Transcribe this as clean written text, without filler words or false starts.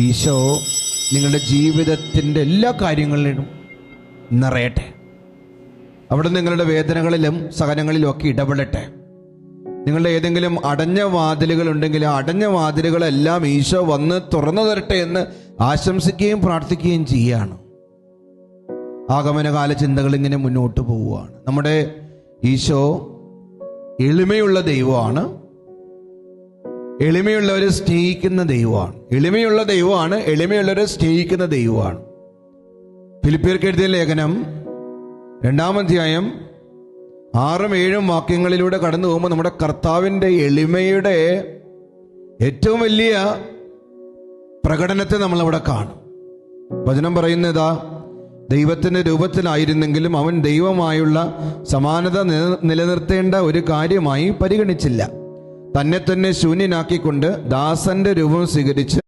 ഈശോ നിങ്ങളുടെ ജീവിതത്തിൻ്റെ എല്ലാ കാര്യങ്ങളിലും നിറയട്ടെ. അവിടെ നിങ്ങളുടെ വേദനകളിലും സഹനങ്ങളിലും ഒക്കെ ഇടപെടട്ടെ. നിങ്ങളുടെ ഏതെങ്കിലും അടഞ്ഞ വാതിലുകൾ ഉണ്ടെങ്കിൽ ആ അടഞ്ഞ വാതിലുകളെല്ലാം ഈശോ വന്ന് തുറന്നു തരട്ടെ എന്ന് ആശംസിക്കുകയും പ്രാർത്ഥിക്കുകയും ചെയ്യുകയാണ്. ആഗമനകാല ചിന്തകൾ ഇങ്ങനെ മുന്നോട്ട് പോവുകയാണ്. നമ്മുടെ ഈശോ എളിമയുള്ള ദൈവമാണ്, എളിമയുള്ളവരെ സ്നേഹിക്കുന്ന ദൈവമാണ്. എളിമയുള്ള ദൈവമാണ്, എളിമയുള്ളവരെ സ്നേഹിക്കുന്ന ദൈവമാണ്. ഫിലിപ്പിയർക്ക് എഴുതിയ ലേഖനം 2-ാം അധ്യായം 6-7 വാക്യങ്ങളിലൂടെ കടന്നു പോകുമ്പോൾ നമ്മുടെ കർത്താവിൻ്റെ എളിമയുടെ ഏറ്റവും വലിയ പ്രകടനത്തെ നമ്മളവിടെ കാണും. വചനം പറയുന്നതാ, ദൈവത്തിൻ്റെ രൂപത്തിലായിരുന്നെങ്കിലും അവൻ ദൈവമായുള്ള സമാനത നിലനിർത്തേണ്ട ഒരു കാര്യമായി പരിഗണിച്ചില്ല. തന്നെ തന്നെ ശൂന്യനാക്കിക്കൊണ്ട് ദാസന്റെ രൂപം സ്വീകരിച്ച്